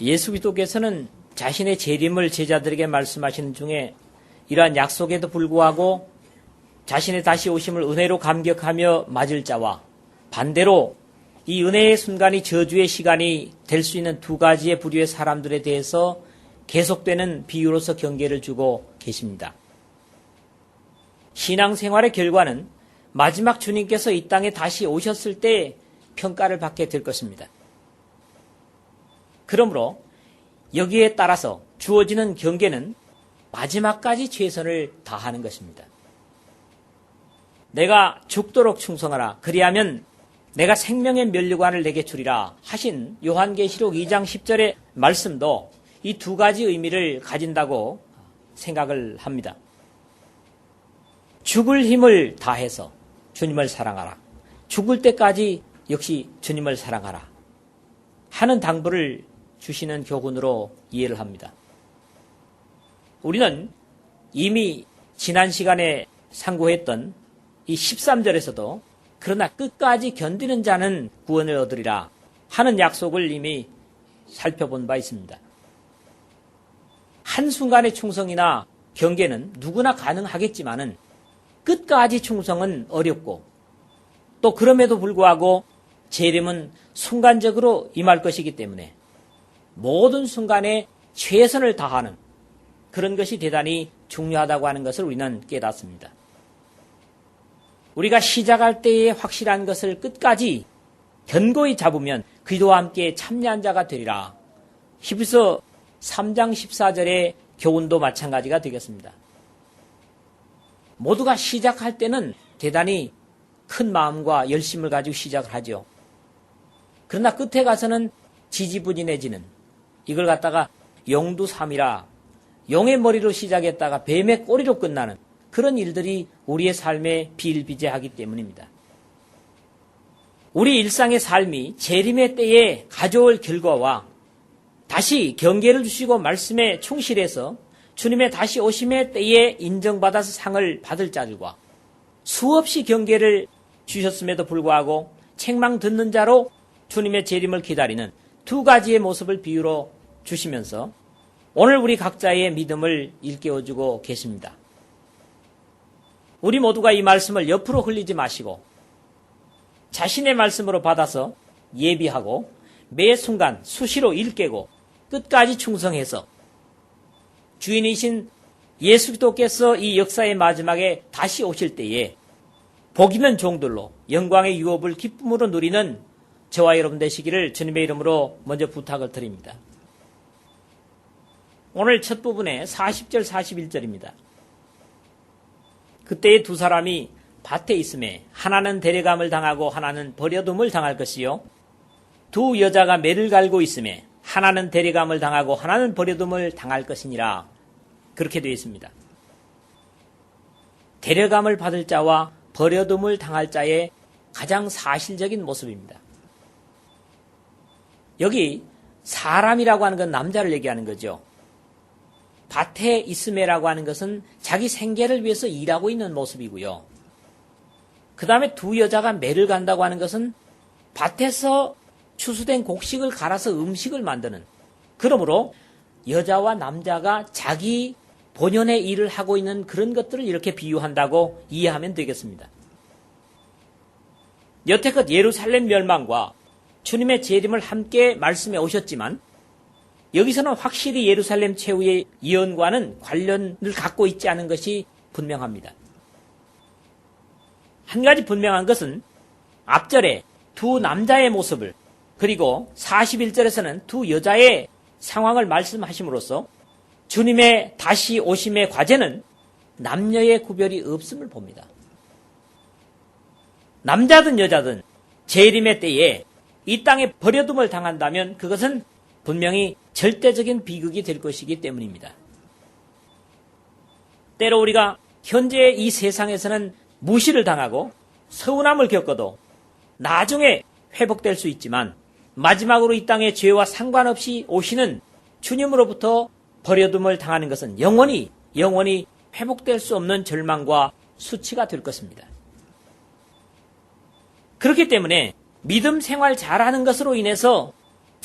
예수 그리스도께서는 자신의 재림을 제자들에게 말씀하시는 중에 이러한 약속에도 불구하고 자신의 다시 오심을 은혜로 감격하며 맞을 자와 반대로 이 은혜의 순간이 저주의 시간이 될 수 있는 두 가지의 부류의 사람들에 대해서 계속되는 비유로서 경계를 주고 계십니다. 신앙생활의 결과는 마지막 주님께서 이 땅에 다시 오셨을 때 평가를 받게 될 것입니다. 그러므로 여기에 따라서 주어지는 경계는 마지막까지 최선을 다하는 것입니다. 내가 죽도록 충성하라. 그리하면 내가 생명의 면류관을 내게 주리라 하신 요한계시록 2장 10절의 말씀도 이 두 가지 의미를 가진다고 생각을 합니다. 죽을 힘을 다해서 주님을 사랑하라. 죽을 때까지 역시 주님을 사랑하라 하는 당부를 주시는 교훈으로 이해를 합니다. 우리는 이미 지난 시간에 상고했던 이 13절에서도 그러나 끝까지 견디는 자는 구원을 얻으리라 하는 약속을 이미 살펴본 바 있습니다. 한순간의 충성이나 경계는 누구나 가능하겠지만은 끝까지 충성은 어렵고 또 그럼에도 불구하고 재림은 순간적으로 임할 것이기 때문에 모든 순간에 최선을 다하는 그런 것이 대단히 중요하다고 하는 것을 우리는 깨닫습니다. 우리가 시작할 때에 확실한 것을 끝까지 견고히 잡으면 그리스도와 함께 참여한 자가 되리라. 히브리서 3장 14절의 교훈도 마찬가지가 되겠습니다. 모두가 시작할 때는 대단히 큰 마음과 열심을 가지고 시작을 하죠. 그러나 끝에 가서는 지지부진해지는 이걸 갖다가 용두삼이라 용의 머리로 시작했다가 뱀의 꼬리로 끝나는 그런 일들이 우리의 삶에 비일비재하기 때문입니다. 우리 일상의 삶이 재림의 때에 가져올 결과와 다시 경계를 주시고 말씀에 충실해서 주님의 다시 오심의 때에 인정받아서 상을 받을 자들과 수없이 경계를 주셨음에도 불구하고 책망 듣는 자로 주님의 재림을 기다리는 두 가지의 모습을 비유로 주시면서 오늘 우리 각자의 믿음을 일깨워주고 계십니다. 우리 모두가 이 말씀을 옆으로 흘리지 마시고 자신의 말씀으로 받아서 예비하고 매 순간 수시로 일깨고 끝까지 충성해서 주인이신 예수 그리스도께서 이 역사의 마지막에 다시 오실 때에 복 있는 종들로 영광의 유업을 기쁨으로 누리는 저와 여러분 되시기를 주님의 이름으로 먼저 부탁을 드립니다. 오늘 첫 부분에 40절 41절입니다. 그때의 두 사람이 밭에 있음에 하나는 데려감을 당하고 하나는 버려둠을 당할 것이요 두 여자가 매를 갈고 있음에 하나는 데려감을 당하고 하나는 버려둠을 당할 것이니라. 그렇게 되어 있습니다. 데려감을 받을 자와 버려둠을 당할 자의 가장 사실적인 모습입니다. 여기 사람이라고 하는 건 남자를 얘기하는 거죠. 밭에 있음에라고 하는 것은 자기 생계를 위해서 일하고 있는 모습이고요. 그 다음에 두 여자가 매를 간다고 하는 것은 밭에서 추수된 곡식을 갈아서 음식을 만드는, 그러므로 여자와 남자가 자기 본연의 일을 하고 있는 그런 것들을 이렇게 비유한다고 이해하면 되겠습니다. 여태껏 예루살렘 멸망과 주님의 재림을 함께 말씀해 오셨지만 여기서는 확실히 예루살렘 최후의 예언과는 관련을 갖고 있지 않은 것이 분명합니다. 한 가지 분명한 것은 앞절에 두 남자의 모습을 그리고 41절에서는 두 여자의 상황을 말씀하심으로써 주님의 다시 오심의 과제는 남녀의 구별이 없음을 봅니다. 남자든 여자든 재림의 때에 이 땅에 버려둠을 당한다면 그것은 분명히 절대적인 비극이 될 것이기 때문입니다. 때로 우리가 현재 이 세상에서는 무시를 당하고 서운함을 겪어도 나중에 회복될 수 있지만 마지막으로 이 땅의 죄와 상관없이 오시는 주님으로부터 버려둠을 당하는 것은 영원히 회복될 수 없는 절망과 수치가 될 것입니다. 그렇기 때문에 믿음 생활 잘하는 것으로 인해서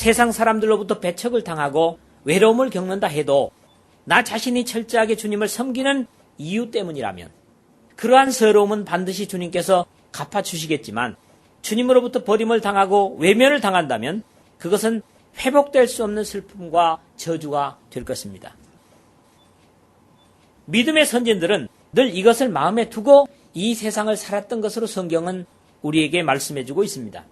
세상 사람들로부터 배척을 당하고 외로움을 겪는다 해도 나 자신이 철저하게 주님을 섬기는 이유 때문이라면 그러한 서러움은 반드시 주님께서 갚아주시겠지만 주님으로부터 버림을 당하고 외면을 당한다면 그것은 회복될 수 없는 슬픔과 저주가 될 것입니다. 믿음의 선진들은 늘 이것을 마음에 두고 이 세상을 살았던 것으로 성경은 우리에게 말씀해주고 있습니다.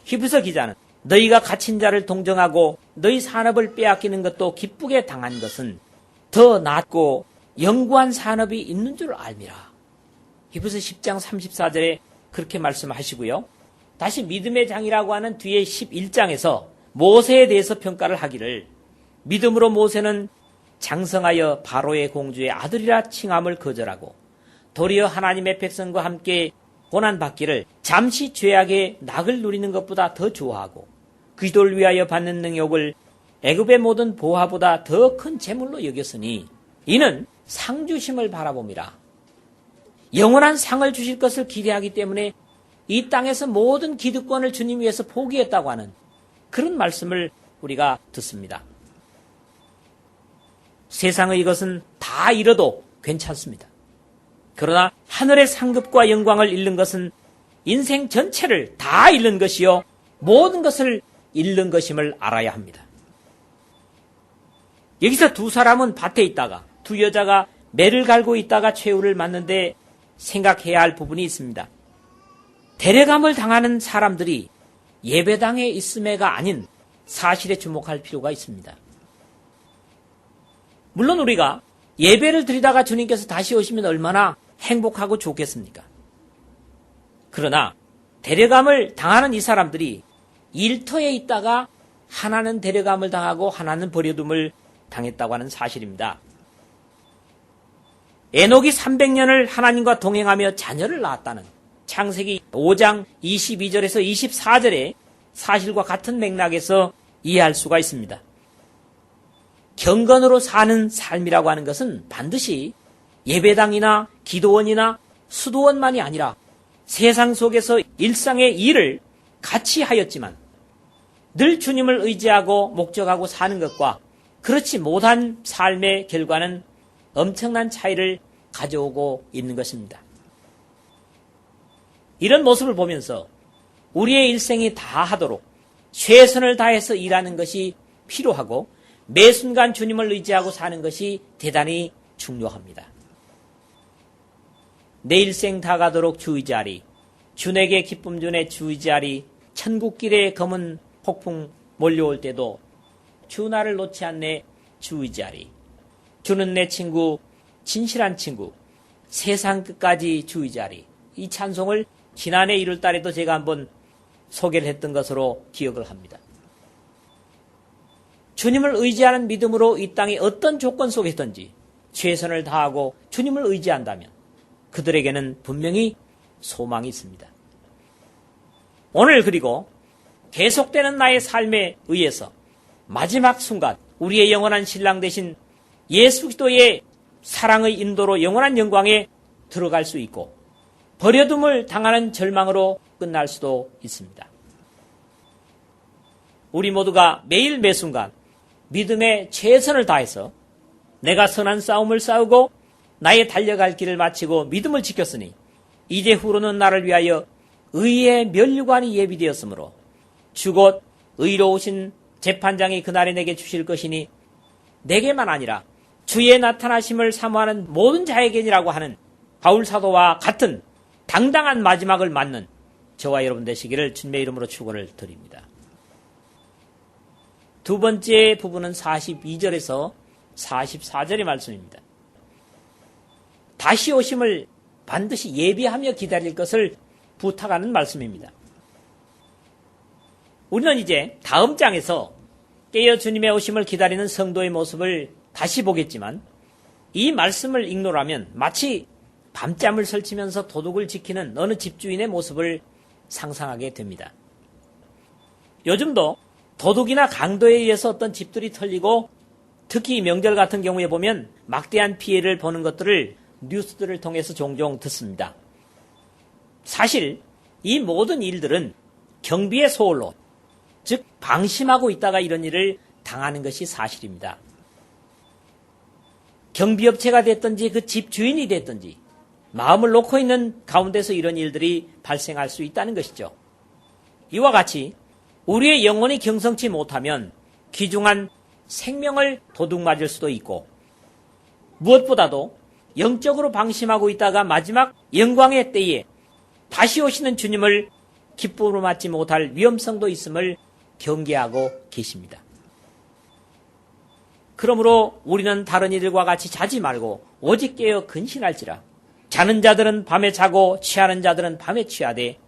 히브리서 기자는 너희가 갇힌 자를 동정하고 너희 산업을 빼앗기는 것도 기쁘게 당한 것은 더 낫고 영구한 산업이 있는 줄 알미라. 히브리서 10장 34절에 그렇게 말씀하시고요. 다시 믿음의 장이라고 하는 뒤에 11장에서 모세에 대해서 평가를 하기를 믿음으로 모세는 장성하여 바로의 공주의 아들이라 칭함을 거절하고 도리어 하나님의 백성과 함께 고난받기를 잠시 죄악의 낙을 누리는 것보다 더 좋아하고 그리스도를 위하여 받는 능욕을 애굽의 모든 보화보다 더 큰 재물로 여겼으니 이는 상 주심을 바라봄이라. 영원한 상을 주실 것을 기대하기 때문에 이 땅에서 모든 기득권을 주님 위해서 포기했다고 하는 그런 말씀을 우리가 듣습니다. 세상의 이것은 다 잃어도 괜찮습니다. 그러나 하늘의 상급과 영광을 잃는 것은 인생 전체를 다 잃는 것이요 모든 것을 잃는 것임을 알아야 합니다. 여기서 두 사람은 밭에 있다가 두 여자가 매를 갈고 있다가 최후를 맞는데 생각해야 할 부분이 있습니다. 데려감을 당하는 사람들이 예배당에 있음에가 아닌 사실에 주목할 필요가 있습니다. 물론 우리가 예배를 드리다가 주님께서 다시 오시면 얼마나 행복하고 좋겠습니까? 그러나 데려감을 당하는 이 사람들이 일터에 있다가 하나는 데려감을 당하고 하나는 버려둠을 당했다고 하는 사실입니다. 에녹이 300년을 하나님과 동행하며 자녀를 낳았다는 창세기 5장 22절에서 24절의 사실과 같은 맥락에서 이해할 수가 있습니다. 경건으로 사는 삶이라고 하는 것은 반드시 예배당이나 기도원이나 수도원만이 아니라 세상 속에서 일상의 일을 같이 하였지만 늘 주님을 의지하고 목적하고 사는 것과 그렇지 못한 삶의 결과는 엄청난 차이를 가져오고 있는 것입니다. 이런 모습을 보면서 우리의 일생이 다 하도록 최선을 다해서 일하는 것이 필요하고 매 순간 주님을 의지하고 사는 것이 대단히 중요합니다. 내 일생 다 가도록 주 의지하리. 주에게 기쁨 주네 주 의지하리. 천국길에 검은 폭풍 몰려올 때도 주 나를 놓지 않네 주 의지하리. 주는 내 친구, 진실한 친구, 세상 끝까지 주 의지하리. 이 찬송을 지난해 1월 달에도 제가 한번 소개를 했던 것으로 기억을 합니다. 주님을 의지하는 믿음으로 이 땅의 어떤 조건 속에 있든지 최선을 다하고 주님을 의지한다면 그들에게는 분명히 소망이 있습니다. 오늘 그리고 계속되는 나의 삶에 의해서 마지막 순간 우리의 영원한 신랑 되신 예수 그리스도의 사랑의 인도로 영원한 영광에 들어갈 수 있고 버려둠을 당하는 절망으로 끝날 수도 있습니다. 우리 모두가 매일 매순간 믿음의 최선을 다해서 내가 선한 싸움을 싸우고 나의 달려갈 길을 마치고 믿음을 지켰으니 이제 후로는 나를 위하여 의의 면류관이 예비되었으므로 주곧 의로우신 재판장이 그날에 내게 주실 것이니 내게만 아니라 주의 나타나심을 사모하는 모든 자에게니라고 하는 바울 사도와 같은 당당한 마지막을 맞는 저와 여러분 되시기를 주님의 이름으로 축원을 드립니다. 두 번째 부분은 42절에서 44절의 말씀입니다. 다시 오심을 반드시 예비하며 기다릴 것을 부탁하는 말씀입니다. 우리는 이제 다음 장에서 깨어 주님의 오심을 기다리는 성도의 모습을 다시 보겠지만 이 말씀을 ignore하면 마치 밤잠을 설치면서 도둑을 지키는 어느 집주인의 모습을 상상하게 됩니다. 요즘도 도둑이나 강도에 의해서 어떤 집들이 털리고 특히 명절 같은 경우에 보면 막대한 피해를 보는 것들을 뉴스들을 통해서 종종 듣습니다. 사실 이 모든 일들은 경비의 소홀로 즉 방심하고 있다가 이런 일을 당하는 것이 사실입니다. 경비업체가 됐든지 그 집 주인이 됐든지 마음을 놓고 있는 가운데서 이런 일들이 발생할 수 있다는 것이죠. 이와 같이 우리의 영혼이 경성치 못하면 귀중한 생명을 도둑맞을 수도 있고, 무엇보다도 영적으로 방심하고 있다가 마지막 영광의 때에 다시 오시는 주님을 기쁨으로 맞지 못할 위험성도 있음을 경계하고 계십니다. 그러므로 우리는 다른 이들과 같이 자지 말고 오직 깨어 근신할지라. 자는 자들은 밤에 자고 취하는 자들은 밤에 취하되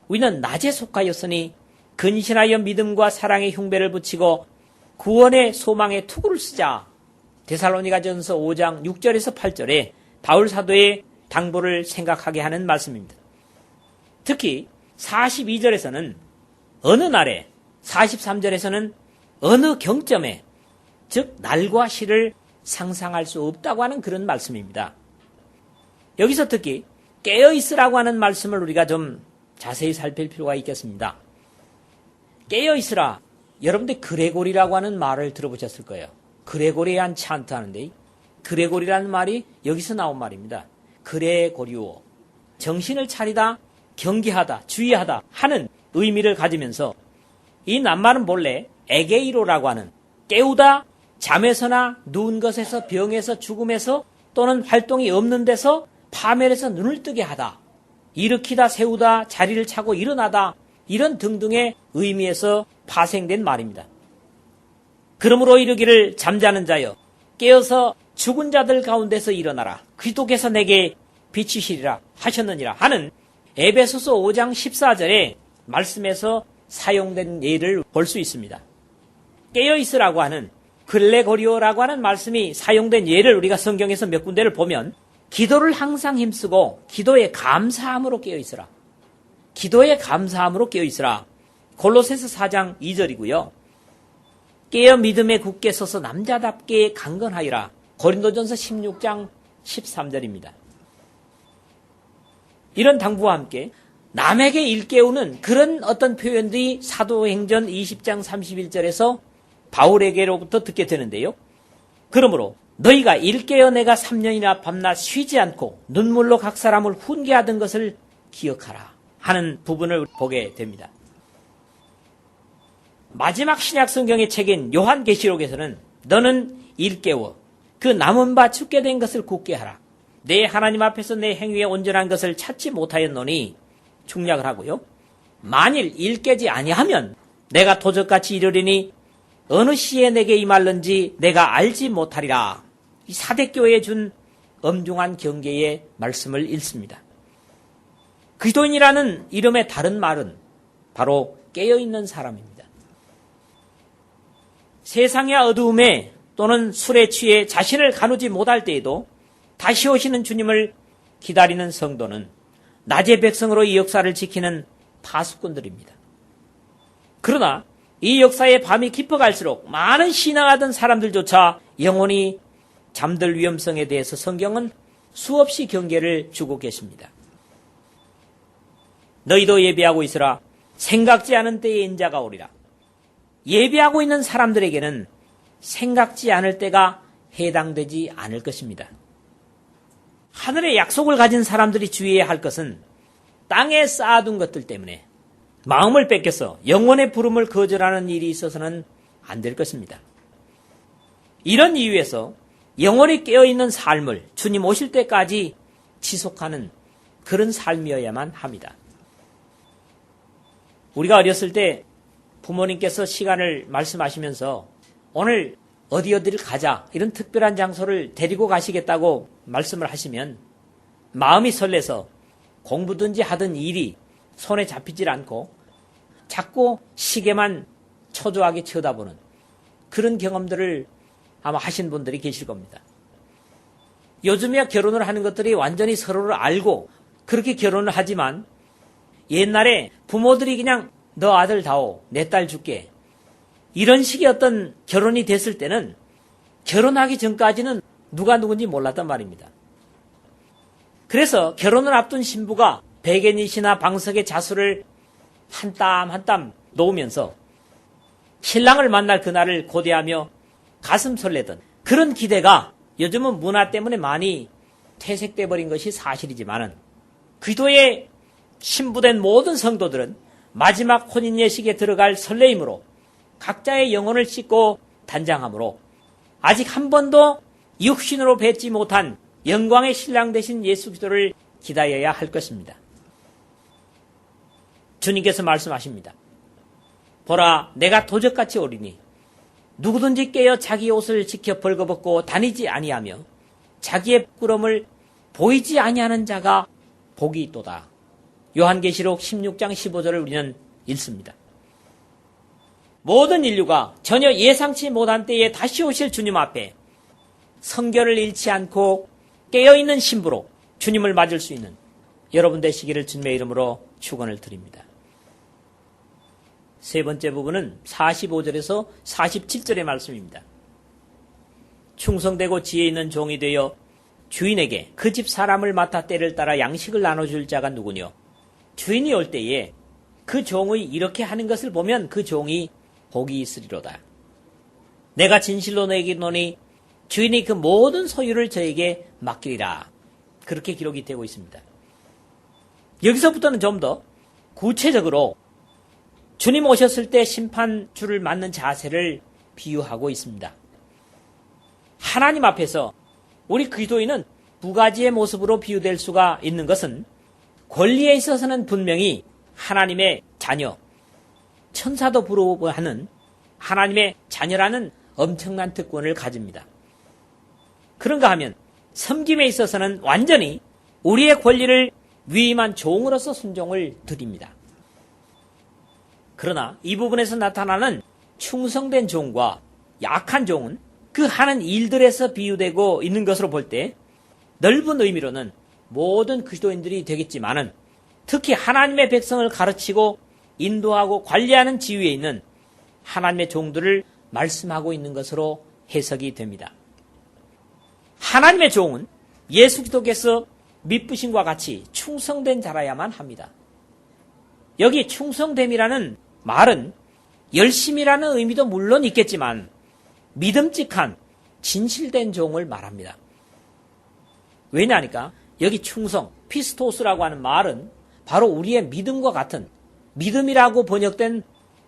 우리는 낮에 속하였으니 근신하여 믿음과 사랑의 흉배를 붙이고 구원의 소망의 투구를 쓰자. 데살로니가전서 5장 6절에서 8절에 바울 사도의 당부를 생각하게 하는 말씀입니다. 특히 42절에서는 어느 날에, 43절에서는 어느 경점에, 즉 날과 시를 상상할 수 없다고 하는 그런 말씀입니다. 여기서 특히 깨어있으라고 하는 말씀을 우리가 좀 자세히 살필 필요가 있겠습니다. 깨어있으라. 여러분들 그레고리라고 하는 말을 들어보셨을 거예요. 그레고리에 한 찬트 하는데, 그레고리라는 말이 여기서 나온 말입니다. 그레고리오. 정신을 차리다, 경계하다, 주의하다 하는 의미를 가지면서 이 낱말은 본래 에게이로라고 하는 깨우다, 잠에서나 누운 것에서, 병에서, 죽음에서 또는 활동이 없는 데서 파멸해서 눈을 뜨게 하다, 일으키다, 세우다, 자리를 차고 일어나다, 이런 등등의 의미에서 파생된 말입니다. 그러므로 이르기를 잠자는 자여 깨어서 죽은 자들 가운데서 일어나라. 그리스도께서 내게 비치시리라 하셨느니라 하는 에베소서 5장 14절의 말씀에서 사용된 예를 볼 수 있습니다. 깨어있으라고 하는 글레고리오라고 하는 말씀이 사용된 예를 우리가 성경에서 몇 군데를 보면 기도를 항상 힘쓰고 기도에 감사함으로 깨어있으라. 기도에 감사함으로 깨어있으라. 골로새서 4장 2절이고요. 깨어 믿음에 굳게 서서 남자답게 강건하여라. 고린도전서 16장 13절입니다. 이런 당부와 함께 남에게 일깨우는 그런 어떤 표현들이 사도행전 20장 31절에서 바울에게로부터 듣게 되는데요. 그러므로 너희가 일깨어 내가 3년이나 밤낮 쉬지 않고 눈물로 각 사람을 훈계하던 것을 기억하라 하는 부분을 보게 됩니다. 마지막 신약 성경의 책인 요한계시록에서는 너는 일깨워 그 남은 바 죽게 된 것을 굳게 하라. 내 하나님 앞에서 내 행위에 온전한 것을 찾지 못하였노니 중략을 하고요. 만일 일깨지 아니하면 내가 도적같이 이르리니 어느 시에 내게 임할는지 내가 알지 못하리라. 이 사대교회에 준 엄중한 경계의 말씀을 읽습니다. 그리스도인이라는 이름의 다른 말은 바로 깨어있는 사람입니다. 세상의 어두움에 또는 술에 취해 자신을 가누지 못할 때에도 다시 오시는 주님을 기다리는 성도는 낮의 백성으로 이 역사를 지키는 파수꾼들입니다. 그러나 이 역사의 밤이 깊어갈수록 많은 신앙하던 사람들조차 영혼이 잠들 위험성에 대해서 성경은 수없이 경계를 주고 계십니다. 너희도 예비하고 있으라. 생각지 않은 때에 인자가 오리라. 예비하고 있는 사람들에게는 생각지 않을 때가 해당되지 않을 것입니다. 하늘의 약속을 가진 사람들이 주의해야 할 것은 땅에 쌓아둔 것들 때문에 마음을 뺏겨서 영혼의 부름을 거절하는 일이 있어서는 안 될 것입니다. 이런 이유에서 영혼이 깨어있는 삶을 주님 오실 때까지 지속하는 그런 삶이어야만 합니다. 우리가 어렸을 때 부모님께서 시간을 말씀하시면서 오늘 어디를 가자, 이런 특별한 장소를 데리고 가시겠다고 말씀을 하시면 마음이 설레서 공부든지 하던 일이 손에 잡히질 않고 자꾸 시계만 초조하게 쳐다보는 그런 경험들을 아마 하신 분들이 계실 겁니다. 요즘에 결혼을 하는 것들이 완전히 서로를 알고 그렇게 결혼을 하지만 옛날에 부모들이 그냥 너 아들 다오, 내 딸 줄게, 이런 식의 어떤 결혼이 됐을 때는 결혼하기 전까지는 누가 누군지 몰랐단 말입니다. 그래서 결혼을 앞둔 신부가 베개닛이나 방석에 자수를 한 땀 한 땀 놓으면서 신랑을 만날 그날을 고대하며 가슴 설레던 그런 기대가 요즘은 문화 때문에 많이 퇴색돼 버린 것이 사실이지만은 기도에 신부된 모든 성도들은 마지막 혼인 예식에 들어갈 설레임으로 각자의 영혼을 씻고 단장함으로 아직 한 번도 육신으로 뵙지 못한 영광의 신랑 되신 예수 그리스도를 기다려야 할 것입니다. 주님께서 말씀하십니다. 보라, 내가 도적같이 오리니 누구든지 깨어 자기 옷을 지켜 벌거벗고 다니지 아니하며 자기의 부끄러움을 보이지 아니하는 자가 복이 있도다. 요한계시록 16장 15절을 우리는 읽습니다. 모든 인류가 전혀 예상치 못한 때에 다시 오실 주님 앞에 성결을 잃지 않고 깨어있는 신부로 주님을 맞을 수 있는 여러분 되시기를 주님의 이름으로 축원을 드립니다. 세 번째 부분은 45절에서 47절의 말씀입니다. 충성되고 지혜 있는 종이 되어 주인에게 그 집 사람을 맡아 때를 따라 양식을 나눠줄 자가 누구뇨? 주인이 올 때에 그 종의 이렇게 하는 것을 보면 그 종이 복이 있으리로다. 내가 진실로 너에게 이르노니 주인이 그 모든 소유를 저에게 맡기리라. 그렇게 기록이 되고 있습니다. 여기서부터는 좀 더 구체적으로 주님 오셨을 때 심판줄을 맞는 자세를 비유하고 있습니다. 하나님 앞에서 우리 그리스도인은 두 가지의 모습으로 비유될 수가 있는 것은 권리에 있어서는 분명히 하나님의 자녀, 천사도 부러워하는 하나님의 자녀라는 엄청난 특권을 가집니다. 그런가 하면 섬김에 있어서는 완전히 우리의 권리를 위임한 종으로서 순종을 드립니다. 그러나 이 부분에서 나타나는 충성된 종과 약한 종은 그 하는 일들에서 비유되고 있는 것으로 볼 때 넓은 의미로는 모든 그리스도인들이 되겠지만은 특히 하나님의 백성을 가르치고 인도하고 관리하는 지위에 있는 하나님의 종들을 말씀하고 있는 것으로 해석이 됩니다. 하나님의 종은 예수 그리스도께서 미쁘심과 같이 충성된 자라야만 합니다. 여기 충성됨이라는 말은 열심이라는 의미도 물론 있겠지만 믿음직한 진실된 종을 말합니다. 왜냐하니까 여기 충성, 피스토스라고 하는 말은 바로 우리의 믿음과 같은 믿음이라고 번역된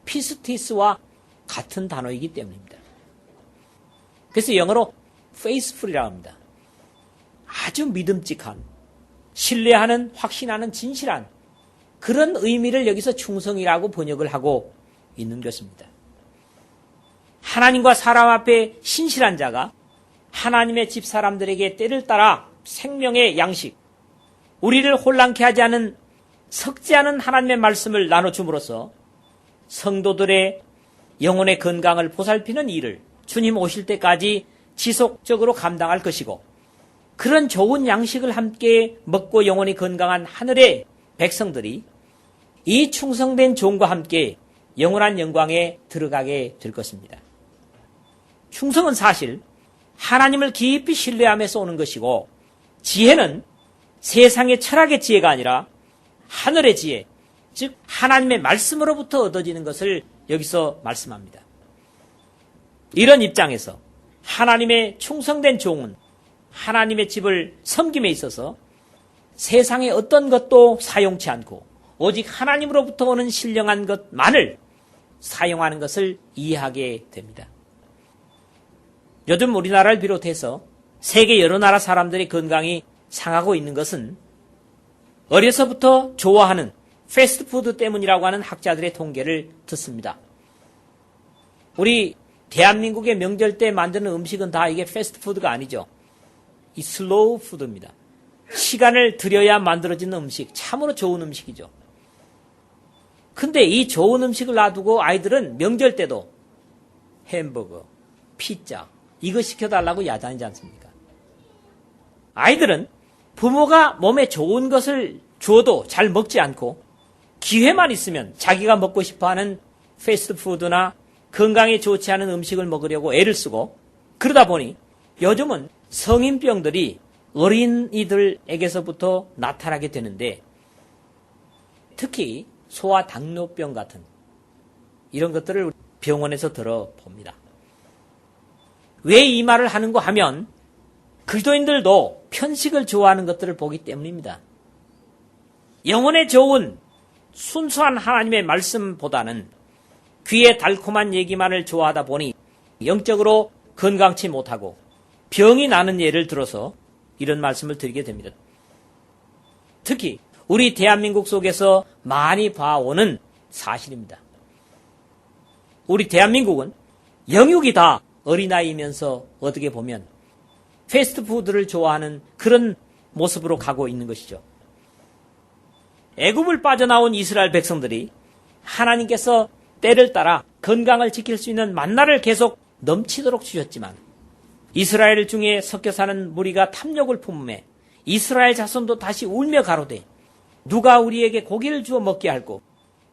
피스티스와 같은 단어이기 때문입니다. 그래서 영어로 faithful이라고 합니다. 아주 믿음직한, 신뢰하는, 확신하는, 진실한 그런 의미를 여기서 충성이라고 번역을 하고 있는 것입니다. 하나님과 사람 앞에 신실한 자가 하나님의 집 사람들에게 때를 따라 생명의 양식, 우리를 혼란케 하지 않은 섞지 않은 하나님의 말씀을 나눠줌으로써 성도들의 영혼의 건강을 보살피는 일을 주님 오실 때까지 지속적으로 감당할 것이고 그런 좋은 양식을 함께 먹고 영혼이 건강한 하늘의 백성들이 이 충성된 종과 함께 영원한 영광에 들어가게 될 것입니다. 충성은 사실 하나님을 깊이 신뢰하면서 오는 것이고 지혜는 세상의 철학의 지혜가 아니라 하늘의 지혜, 즉 하나님의 말씀으로부터 얻어지는 것을 여기서 말씀합니다. 이런 입장에서 하나님의 충성된 종은 하나님의 집을 섬김에 있어서 세상의 어떤 것도 사용치 않고 오직 하나님으로부터 오는 신령한 것만을 사용하는 것을 이해하게 됩니다. 요즘 우리나라를 비롯해서 세계 여러 나라 사람들의 건강이 상하고 있는 것은 어려서부터 좋아하는 패스트푸드 때문이라고 하는 학자들의 통계를 듣습니다. 우리 대한민국의 명절 때 만드는 음식은 다 이게 패스트푸드가 아니죠. 이 슬로우 푸드입니다. 시간을 들여야 만들어지는 음식, 참으로 좋은 음식이죠. 근데 이 좋은 음식을 놔두고 아이들은 명절 때도 햄버거, 피자 이거 시켜달라고 야단이지 않습니까? 아이들은 부모가 몸에 좋은 것을 주어도 잘 먹지 않고 기회만 있으면 자기가 먹고 싶어하는 패스트푸드나 건강에 좋지 않은 음식을 먹으려고 애를 쓰고 그러다 보니 요즘은 성인병들이 어린이들에게서부터 나타나게 되는데 특히 소아당뇨병 같은 이런 것들을 병원에서 들어봅니다. 왜 이 말을 하는가 하면 그리스도인들도 편식을 좋아하는 것들을 보기 때문입니다. 영혼에 좋은 순수한 하나님의 말씀보다는 귀에 달콤한 얘기만을 좋아하다 보니 영적으로 건강치 못하고 병이 나는 예를 들어서 이런 말씀을 드리게 됩니다. 특히 우리 대한민국 속에서 많이 봐오는 사실입니다. 우리 대한민국은 영육이 다 어린아이이면서 어떻게 보면 패스트푸드를 좋아하는 그런 모습으로 가고 있는 것이죠. 애굽을 빠져나온 이스라엘 백성들이 하나님께서 때를 따라 건강을 지킬 수 있는 만나를 계속 넘치도록 주셨지만 이스라엘 중에 섞여 사는 무리가 탐욕을 품음에 이스라엘 자손도 다시 울며 가로되 누가 우리에게 고기를 주어 먹게 할꼬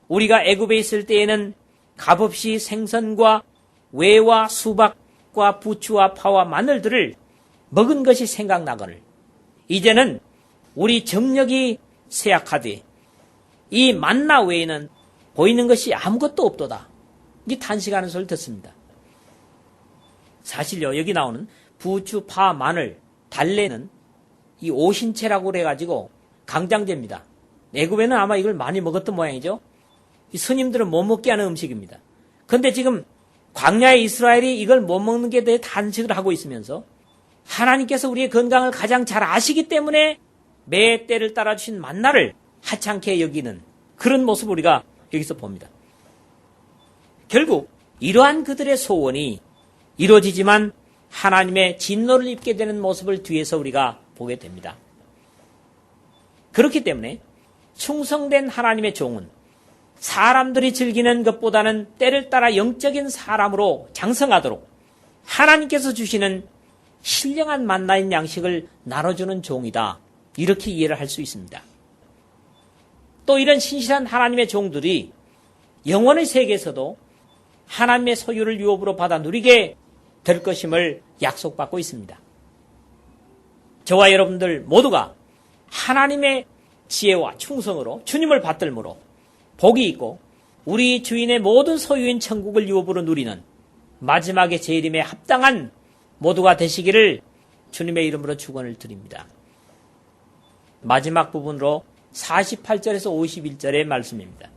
우리가 애굽에 있을 때에는 값없이 생선과 외와 수박과 부추와 파와 마늘들을 먹은 것이 생각나거늘 이제는 우리 정력이 쇠약하되 이 만나 외에는 보이는 것이 아무것도 없도다. 이 탄식하는 소리를 듣습니다. 사실요, 여기 나오는 부추, 파, 마늘, 달래는 이 오신채라고 그래가지고 강장제입니다. 애굽에는 아마 이걸 많이 먹었던 모양이죠. 이 스님들은 못 먹게 하는 음식입니다. 그런데 지금 광야의 이스라엘이 이걸 못 먹는 게 대해 탄식을 하고 있으면서 하나님께서 우리의 건강을 가장 잘 아시기 때문에 매 때를 따라 주신 만나를 하찮게 여기는 그런 모습을 우리가 여기서 봅니다. 결국 이러한 그들의 소원이 이루어지지만 하나님의 진노를 입게 되는 모습을 뒤에서 우리가 보게 됩니다. 그렇기 때문에 충성된 하나님의 종은 사람들이 즐기는 것보다는 때를 따라 영적인 사람으로 장성하도록 하나님께서 주시는 신령한 만나인 양식을 나눠주는 종이다. 이렇게 이해를 할 수 있습니다. 또 이런 신실한 하나님의 종들이 영원의 세계에서도 하나님의 소유를 유업으로 받아 누리게 될 것임을 약속받고 있습니다. 저와 여러분들 모두가 하나님의 지혜와 충성으로 주님을 받들므로 복이 있고 우리 주인의 모든 소유인 천국을 유업으로 누리는 마지막의 재림에 합당한 모두가 되시기를 주님의 이름으로 축원을 드립니다. 마지막 부분으로 48절에서 51절의 말씀입니다.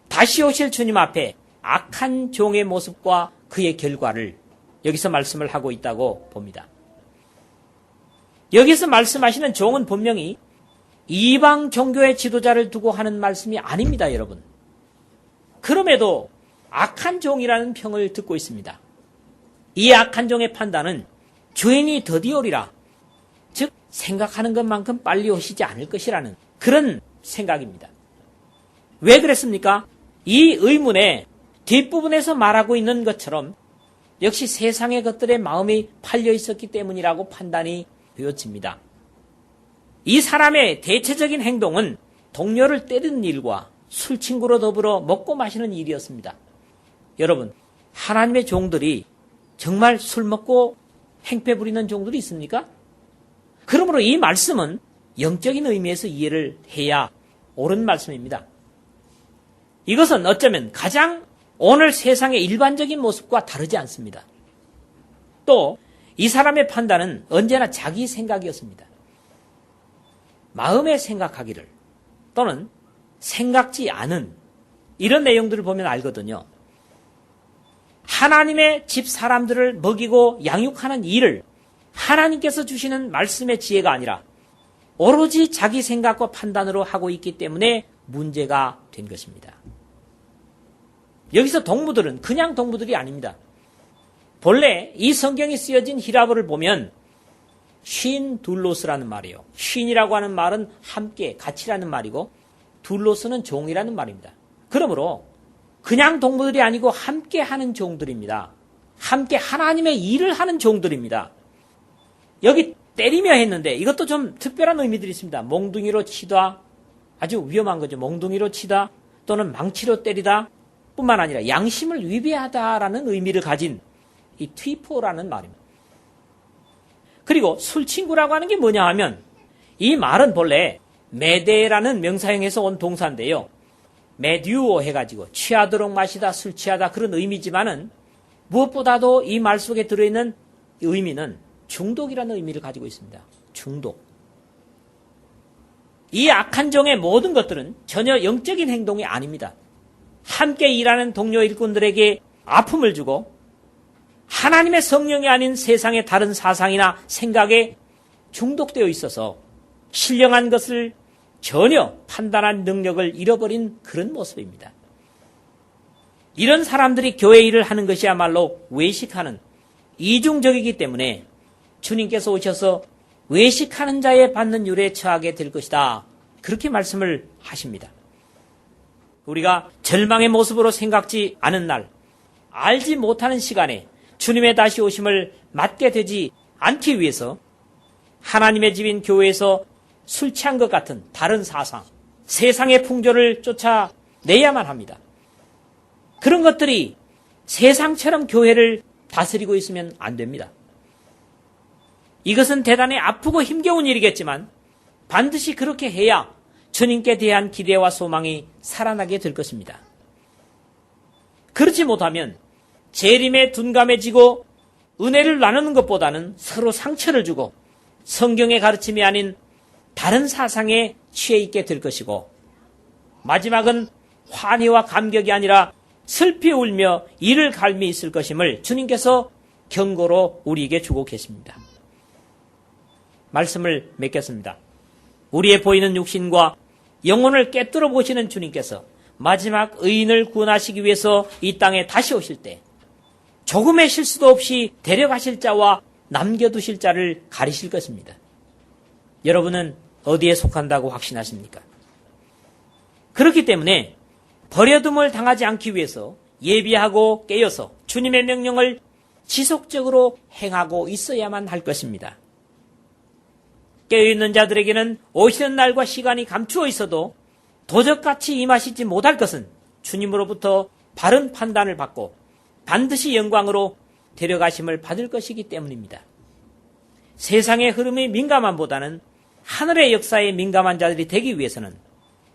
다시 오실 주님 앞에 악한 종의 모습과 그의 결과를 여기서 말씀을 하고 있다고 봅니다. 여기서 말씀하시는 종은 분명히 이방 종교의 지도자를 두고 하는 말씀이 아닙니다, 여러분. 그럼에도 악한 종이라는 평을 듣고 있습니다. 이 악한 종의 판단은 주인이 더디오리라, 즉 생각하는 것만큼 빨리 오시지 않을 것이라는 그런 생각입니다. 왜 그랬습니까? 이 의문의 뒷부분에서 말하고 있는 것처럼 역시 세상의 것들에 마음이 팔려 있었기 때문이라고 판단이 되어집니다. 이 사람의 대체적인 행동은 동료를 때리는 일과 술친구로 더불어 먹고 마시는 일이었습니다. 여러분, 하나님의 종들이 정말 술 먹고 행패 부리는 종들이 있습니까? 그러므로 이 말씀은 영적인 의미에서 이해를 해야 옳은 말씀입니다. 이것은 어쩌면 가장 오늘 세상의 일반적인 모습과 다르지 않습니다. 또 이 사람의 판단은 언제나 자기 생각이었습니다. 마음에 생각하기를 또는 생각지 않은 이런 내용들을 보면 알거든요. 하나님의 집 사람들을 먹이고 양육하는 일을 하나님께서 주시는 말씀의 지혜가 아니라 오로지 자기 생각과 판단으로 하고 있기 때문에 문제가 된 것입니다. 여기서 동무들은 그냥 동무들이 아닙니다. 본래 이 성경이 쓰여진 히라보를 보면 쉰 둘로스라는 말이에요. 쉰이라고 하는 말은 함께, 같이라는 말이고 둘로스는 종이라는 말입니다. 그러므로 그냥 동무들이 아니고 함께 하는 종들입니다. 함께 하나님의 일을 하는 종들입니다. 여기 때리며 했는데 이것도 좀 특별한 의미들이 있습니다. 몽둥이로 치다, 아주 위험한 거죠. 몽둥이로 치다 또는 망치로 때리다 뿐만 아니라 양심을 위배하다라는 의미를 가진 이 튀포라는 말입니다. 그리고 술친구라고 하는 게 뭐냐 하면 이 말은 본래 메데라는 명사형에서 온 동사인데요. 메듀오 해가지고 취하도록 마시다, 술 취하다 그런 의미지만은 무엇보다도 이 말 속에 들어있는 의미는 중독이라는 의미를 가지고 있습니다. 중독. 이 악한 종의 모든 것들은 전혀 영적인 행동이 아닙니다. 함께 일하는 동료 일꾼들에게 아픔을 주고 하나님의 성령이 아닌 세상의 다른 사상이나 생각에 중독되어 있어서 신령한 것을 전혀 판단할 능력을 잃어버린 그런 모습입니다. 이런 사람들이 교회 일을 하는 것이야말로 외식하는 이중적이기 때문에 주님께서 오셔서 외식하는 자에 받는 율에 처하게 될 것이다. 그렇게 말씀을 하십니다. 우리가 절망의 모습으로 생각지 않은 날, 알지 못하는 시간에 주님의 다시 오심을 맞게 되지 않기 위해서 하나님의 집인 교회에서 술 취한 것 같은 다른 사상, 세상의 풍조를 쫓아내야만 합니다. 그런 것들이 세상처럼 교회를 다스리고 있으면 안 됩니다. 이것은 대단히 아프고 힘겨운 일이겠지만 반드시 그렇게 해야 주님께 대한 기대와 소망이 살아나게 될 것입니다. 그렇지 못하면 재림에 둔감해지고 은혜를 나누는 것보다는 서로 상처를 주고 성경의 가르침이 아닌 다른 사상에 취해 있게 될 것이고 마지막은 환희와 감격이 아니라 슬피 울며 이를 갈미 있을 것임을 주님께서 경고로 우리에게 주고 계십니다. 말씀을 맺겠습니다. 우리의 보이는 육신과 영혼을 꿰뚫어 보시는 주님께서 마지막 의인을 구원하시기 위해서 이 땅에 다시 오실 때 조금의 실수도 없이 데려가실 자와 남겨두실 자를 가리실 것입니다. 여러분은 어디에 속한다고 확신하십니까? 그렇기 때문에 버려둠을 당하지 않기 위해서 예비하고 깨어서 주님의 명령을 지속적으로 행하고 있어야만 할 것입니다. 깨어있는 자들에게는 오시는 날과 시간이 감추어 있어도 도적같이 임하시지 못할 것은 주님으로부터 바른 판단을 받고 반드시 영광으로 데려가심을 받을 것이기 때문입니다. 세상의 흐름이 민감함보다는 하늘의 역사에 민감한 자들이 되기 위해서는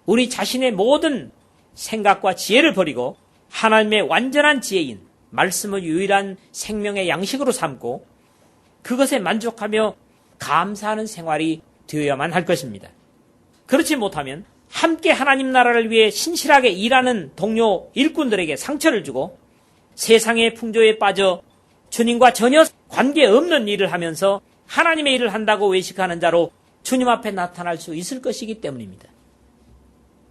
우리 자신의 모든 생각과 지혜를 버리고 하나님의 완전한 지혜인 말씀을 유일한 생명의 양식으로 삼고 그것에 만족하며 감사하는 생활이 되어야만 할 것입니다. 그렇지 못하면 함께 하나님 나라를 위해 신실하게 일하는 동료 일꾼들에게 상처를 주고 세상의 풍조에 빠져 주님과 전혀 관계없는 일을 하면서 하나님의 일을 한다고 외식하는 자로 주님 앞에 나타날 수 있을 것이기 때문입니다.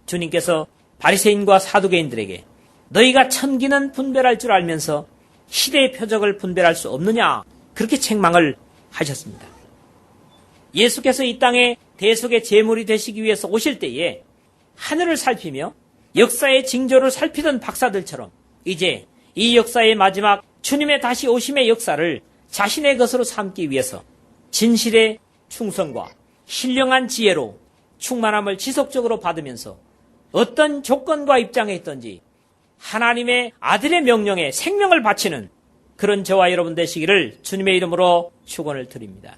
주님께서 바리새인과 사두개인들에게 너희가 천기는 분별할 줄 알면서 시대의 표적을 분별할 수 없느냐 그렇게 책망을 하셨습니다. 예수께서 이 땅에 대속의 제물이 되시기 위해서 오실 때에 하늘을 살피며 역사의 징조를 살피던 박사들처럼 이제 이 역사의 마지막 주님의 다시 오심의 역사를 자신의 것으로 삼기 위해서 진실의 충성과 신령한 지혜로 충만함을 지속적으로 받으면서 어떤 조건과 입장에 있든지 하나님의 아들의 명령에 생명을 바치는 그런 저와 여러분 되시기를 주님의 이름으로 축원을 드립니다.